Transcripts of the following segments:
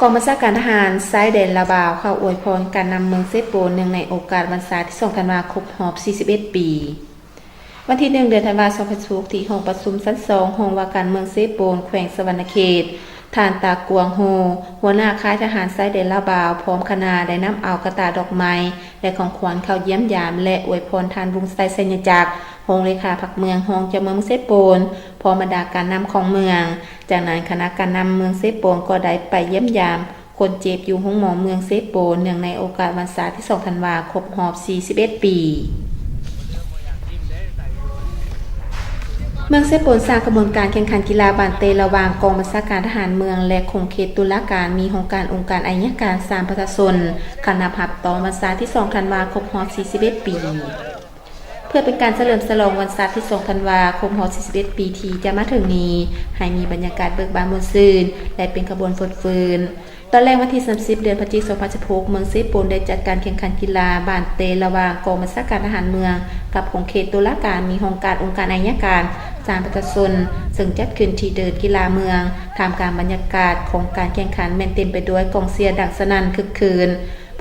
กองบัญชาการทหารซ้ายแดนลาวบาวเข้าอวยพรการนำเมืองเซโปนเนื่องในโอกาสวันศาสตร์ที่2ธันวาคมครบรอบ41 ปี วันที่1เดือนธันวาคม2026ที่ห้องประชุมชั้น2ห้องว่าการเมืองเซโปนแขวงสวรรณเขตท่านตากวงโฮหัวหน้าค่ายทหารซ้ายแดนลาวบาวพร้อมคณะได้นำเอากระตาดอกไม้และของขวัญเข้าเยี่ยมยามและอวยพรทานบุงไซสัญจักรองค์เลขาพรรคเมืองฮองเจ้าเมืองเซโปนพร้อมบรรดาการนำของเมืองจากนั้นคณะการนำเมืองเซโปนก็ได้ไปเยี่ยมยามคนเจ็บอยู่ห้องหมอเมืองเซโปนเนื่องในโอกาสวันศาสตร์ที่2ธันวาคมครบรอบ41 ปีเมืองเซโปนสร้างกระบวนการแข่งขันกีฬาบานเตระหว่างกองบัญชาการทหารเมืองและคงเขตตุลาการมีองค์การอัยการ3ประชาชนคณะพับต่อวันศาสตร์ที่2ธันวาคมครบรอบ41 ปีเพื่อเป็นการเฉลิมฉลองวันศาสตร์ที่2ธันวาคมครบรอบ41 ปีที่จะมาถึงนี้ให้มีบรรยากาศเบิกบานม่วนซื่นและเป็นขบวนฟืนตอนแรกวันที่30เดือนพฤศจิกายน2026เมืองเซโปนได้จัดการแข่งขันกีฬาบานเตระหว่างกองบัญชาการทหารเมืองกับคงเขตตุลาการมีองค์การอัยการ3ประชาชนซึ่งจัดขึ้นที่เดินกีฬาเมืองท่ามกลางบรรยากาศของการแข่งขันแม่นเต็มไปด้วยกองเชียร์ดังสนั่นคึกคืน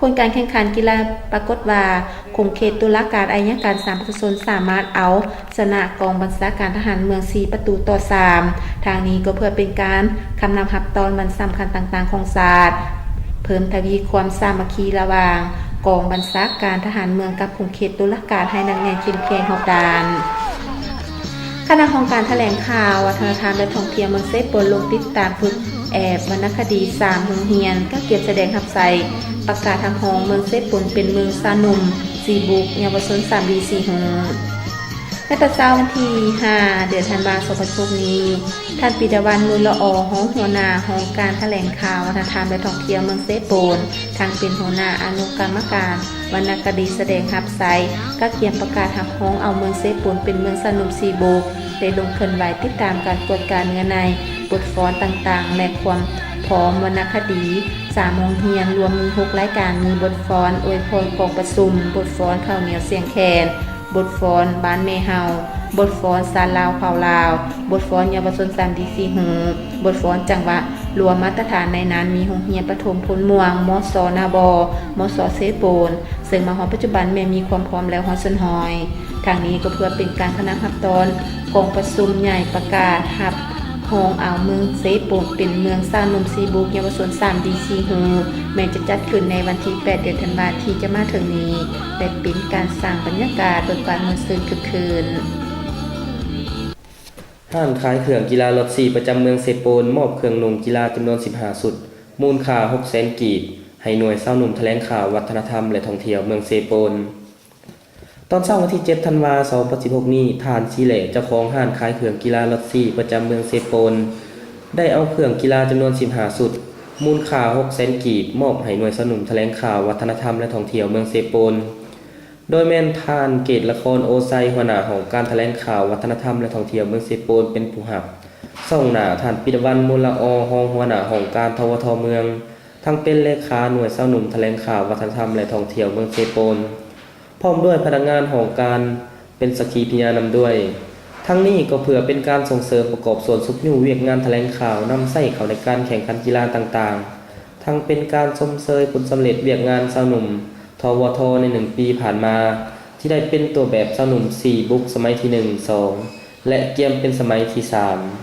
ผลการแข่งขันกีฬาปรากฏว่าคงเขตตุลาการอัยการ3ประชาชนสามารถเอาชนะกองบัญชาการทหารเมือง4ประตูต่อ3ทางนี้ก็เพื่อเป็นการคำนำรับตอนมันสำคัญต่างๆของศาสตร์เพิ่มทวีความสามัคคีระหว่างกองบัญชาการทหารเมืองกับคงเขตตุลาการให้นักเรียนเข้มแข็งรอบด้านคณะของการแถลงข่าววัฒนธรรมและท่องเที่ยวเมืองเซโปนลงติดตามฝึกแอบวรรณคดี3โรงเรียนก็เก็บแสดงรับใส่ประกาศทำห้องเมืองเซโปนเป็นเมืองสนุม4บุกเยาวชน3ดี4หงในตอนเช้าวันที่5เดือนธันวาคม2026นี้ท่านปิดวันมูลละอห้องหัวหน้าห้องการแถลงข่าววัฒนธรรมและท่องเที่ยวเมืองเซโปนทางเป็นหัวหน้าอนุกรรมการวรรณคดีแสดงรับใส่ก็เกียมประกาศทำห้องเอาเมืองเซโปนเป็นเมืองสนุม4บุกได้ลงเคลื่อนไหวติดตามการตรวจการเนื้อในบทฟ้อนต่างๆและความพร้อมวรรณคดี3โรงเรียนรวมมี6รายการมีบทฟ้อนอวยพรกองประชุมบทฟ้อนข้าวเหนียวเสียงแคนบทฟ้อนบ้านเมเฮาบทฟ้อนซาลาวเผาลาวบทฟ้อนเยาวชน3ดี4หูบทฟ้อนจังหวะรวมมาตรฐานในนั้นมีโรงเรียนประถมพลม่วงมสนาบมสเซโปนซึ่งมาฮอดปัจจุบันแม้มีความพร้อมแล้วฮอดสุนหอยทางนี้ก็เพื่อเป็นการคณะรับตอนกองประชุมใหญ่ประกาศรับห้องเอาเมืองเซโปนเป็นเมืองสร้างนมซีบุกเยาวชน3ดี4หูแม้จะจัดขึ้นในวันที่8เดือนธันวาคมที่จะมาถึงนี้แต่เป็นการสร้างบรรยากาศเบิกบานม่วนซื่นคึกคืนห้านขายเครื่องกีฬารถ4ประจำเมืองเซโปนมอบเครื่องนุ่งกีฬาจำนวน15สุดมูลค่า 600,000 กีบให้หน่วยเศร้าหนุ่มแถลงข่าววัฒนธรรมและท่องเที่ยวเมืองเซโปนตอนเช้าวันที่7ธันวาคม2026นี้ทานซีเล่เจ้าของห้านขายเครื่องกีฬารถ4ประจำเมืองเซโปนได้เอาเครื่องกีฬาจำนวน15สุดมูลค่า 600,000 กีบมอบให้หน่วยเศร้าหนุ่มแถลงข่าววัฒนธรรมและท่องเที่ยวเมืองเซโปนโดยแม่นทานเกตละครโอไซหัวหน้าของการแถลงข่าววัฒนธรรมและท่องเที่ยวเมืองเซโปนเป็นผู้รับส่งหน้าท่านปิดวันมูลละอห้องหัวหน้าของการทวทเมืองทั้งเป็นเลขาหน่วยเศร้าหนุ่มแถลงข่าววัฒนธรรมและท่องเที่ยวเมืองเซโปนพร้อมด้วยพนักงานของการเป็นสักขีพยานนำด้วยทั้งนี้ก็เพื่อเป็นการส่งเสริมประกอบส่วนสุขอยู่เวียกงานแถลงข่าวนำใส่เข้าในการแข่งขันกีฬาต่างๆทั้งเป็นการชมเชยผลสำเร็จเวียกงานเศร้าหนุ่มทวทใน1ปีผ่านมาที่ได้เป็นตัวแบบเศร้าหนุ่ม4บุกสมัยที่1 2และเกียมเป็นสมัยที่3